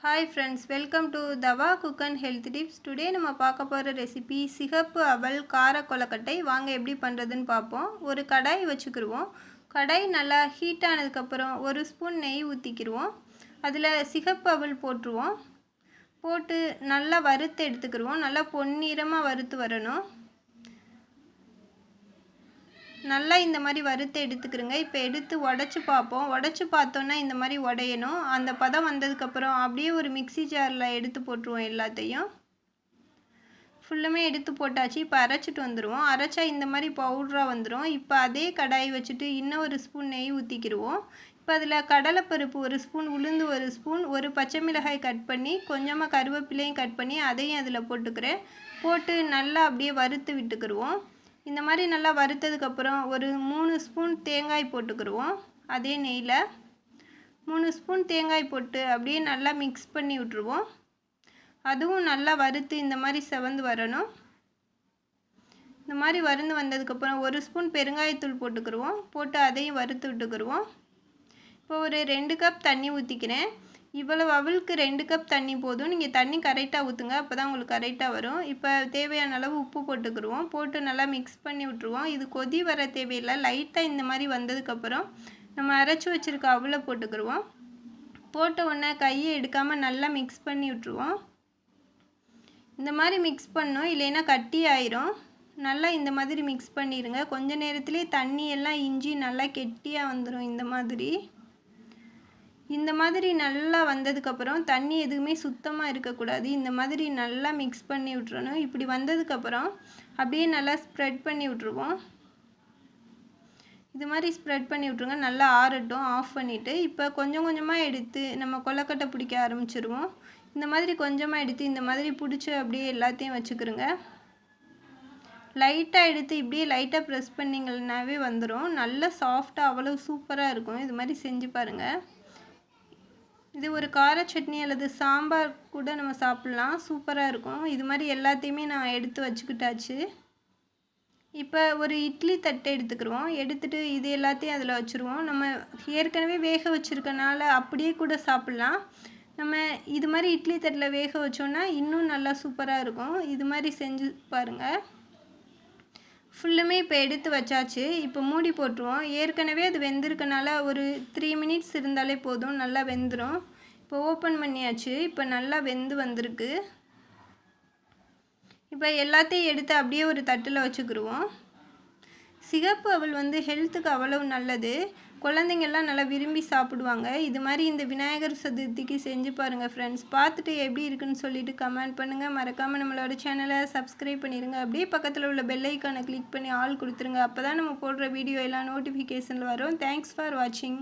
Hi friends, welcome to Dava Cook and Health Tips. Today நம்ம பார்க்க போகிற recipe சிகப்பு அவல் கார கொழுக்கட்டை. வாங்க எப்படி பண்ணுறதுன்னு பார்ப்போம். ஒரு கடாய் வச்சுக்கிடுவோம். கடாய் நல்லா ஹீட் ஆனதுக்கப்புறம் ஒரு ஸ்பூன் நெய் ஊற்றிக்கிடுவோம். அதில் சிகப்பு அவல் போட்டுருவோம். போட்டு நல்லா வறுத்து எடுத்துக்கிடுவோம். நல்லா பொன்னிறமாக வறுத்து வரணும். நல்லா இந்த மாதிரி வறுத்து எடுத்துக்கிறோங்க. இப்போ எடுத்து உடச்சி பார்ப்போம். உடச்சி பார்த்தோன்னா இந்த மாதிரி உடையணும். அந்த பதம் வந்ததுக்கப்புறம் அப்படியே ஒரு மிக்சி ஜாரில் எடுத்து போட்டுருவோம். எல்லாத்தையும் ஃபுல்லுமே எடுத்து போட்டாச்சு. இப்போ அரைச்சிட்டு வந்துடுவோம். அரைச்சா இந்த மாதிரி பவுடராக வந்துடும். இப்போ அதே கடாய் வச்சுட்டு இன்னும் ஒரு ஸ்பூன் நெய் ஊற்றிக்கிடுவோம். இப்போ அதில் கடலைப்பருப்பு ஒரு ஸ்பூன், உளுந்து ஒரு ஸ்பூன், ஒரு பச்சை மிளகாய் கட் பண்ணி, கொஞ்சமாக கருவேப்பிலையும் கட் பண்ணி அதையும் அதில் போட்டுக்கிறேன். போட்டு நல்லா அப்படியே வறுத்து விட்டுக்கிடுவோம். இந்த மாதிரி நல்லா வறுத்ததுக்கப்புறம் ஒரு 3 ஸ்பூன் தேங்காய் போட்டுக்கிடுவோம். அதே நெய்யில் 3 ஸ்பூன் தேங்காய் போட்டு அப்படியே நல்லா மிக்ஸ் பண்ணி விட்டுருவோம். அதுவும் நல்லா வறுத்து இந்த மாதிரி செவந்து வரணும். இந்த மாதிரி வறுந்து வந்ததுக்கப்புறம் ஒரு ஸ்பூன் பெருங்காயத்தூள் போட்டுக்கிடுவோம். போட்டு அதையும் வறுத்து விட்டுக்கிடுவோம். இப்போ ஒரு 2 கப் தண்ணி ஊற்றிக்கிறேன். இவ்வளவு அவலுக்கு 2 கப் தண்ணி போதும். நீங்கள் தண்ணி கரெக்டாக ஊற்றுங்க, அப்போ தான் உங்களுக்கு கரெக்டாக வரும். இப்போ தேவையான அளவு உப்பு போட்டுக்கிடுவோம். போட்டு நல்லா மிக்ஸ் பண்ணி விட்டுருவோம். இது கொதி வர தேவையில்லை. லைட்டாக இந்த மாதிரி வந்ததுக்கப்புறம் நம்ம அரைச்சி வச்சுருக்க அவலை போட்டுக்கிடுவோம். போட்ட உடனே கையை எடுக்காமல் நல்லா மிக்ஸ் பண்ணி விட்டுருவோம். இந்த மாதிரி மிக்ஸ் பண்ணோம், இல்லைன்னா கட்டி ஆயிரும். நல்லா இந்த மாதிரி மிக்ஸ் பண்ணிடுங்க. கொஞ்ச நேரத்துலேயே தண்ணி எல்லாம் இஞ்சி நல்லா கெட்டியாக வந்துடும். இந்த மாதிரி நல்லா வந்ததுக்கப்புறம் தண்ணி எதுவுமே சுத்தமாக இருக்கக்கூடாது. இந்த மாதிரி நல்லா மிக்ஸ் பண்ணி விட்டுறணும். இப்படி வந்ததுக்கப்புறம் அப்படியே நல்லா ஸ்ப்ரெட் பண்ணி விட்ருவோம். இது மாதிரி ஸ்ப்ரெட் பண்ணி விட்ருங்க. நல்லா ஆறட்டும். ஆஃப் பண்ணிவிட்டு இப்போ கொஞ்சம் கொஞ்சமாக எடுத்து நம்ம கொழுக்கட்டை பிடிக்க ஆரம்பிச்சிருவோம். இந்த மாதிரி கொஞ்சமாக எடுத்து இந்த மாதிரி பிடிச்சி அப்படியே எல்லாத்தையும் வச்சுக்கிறோங்க. லைட்டாக எடுத்து இப்படியே லைட்டாக ப்ரெஸ் பண்ணிங்கன்னாவே வந்துடும். நல்லா சாஃப்டாக அவ்வளோ சூப்பராக இருக்கும். இது மாதிரி செஞ்சு பாருங்கள். இது ஒரு கார சட்னி அல்லது சாம்பார் கூட நம்ம சாப்பிட்லாம். சூப்பராக இருக்கும். இது மாதிரி எல்லாத்தையுமே நான் எடுத்து வச்சுக்கிட்டாச்சு. இப்போ ஒரு இட்லி தட்டை எடுத்துக்கிடுவோம். எடுத்துகிட்டு இது எல்லாத்தையும் அதில் வச்சுருவோம். நம்ம ஏற்கனவே வேக வச்சுருக்கனால அப்படியே கூட சாப்பிட்லாம். நம்ம இது மாதிரி இட்லி தட்டில் வேக வச்சோன்னா இன்னும் நல்லா சூப்பராக இருக்கும். இது மாதிரி செஞ்சு பாருங்கள். ஃபுல்லுமே இப்போ எடுத்து வச்சாச்சு. இப்போ மூடி போட்டுருவோம். ஏற்கனவே அது வெந்திருக்கனால ஒரு 3 மினிட்ஸ் இருந்தாலே போதும், நல்லா வெந்துடும். இப்போ ஓப்பன் பண்ணியாச்சு. இப்போ நல்லா வெந்து வந்திருக்கு. இப்போ எல்லாத்தையும் எடுத்து அப்படியே ஒரு தட்டில் வச்சுக்கிடுவோம். சிகப்பு அவல் ஹெல்த்துக்கு அவ்வளவு நல்லது. குழந்தைங்கள்லாம் நல்லா விரும்பி சாப்பிடுவாங்க. இது மாதிரி இந்த விநாயகர் சதுர்த்திக்கு செஞ்சு பாருங்கள் ஃப்ரெண்ட்ஸ். பார்த்துட்டு எப்படி இருக்குன்னு சொல்லிவிட்டு கமெண்ட் பண்ணுங்கள். மறக்காமல் நம்மளோட சேனலை சப்ஸ்கிரைப் பண்ணிடுங்க. அப்படியே பக்கத்தில் உள்ள பெல் ஐக்கானை கிளிக் பண்ணி ஆல் கொடுத்துருங்க. அப்போ தான் நம்ம போடுற வீடியோ எல்லாம் நோட்டிஃபிகேஷனில் வரும். தேங்க்ஸ் ஃபார் வாட்சிங்.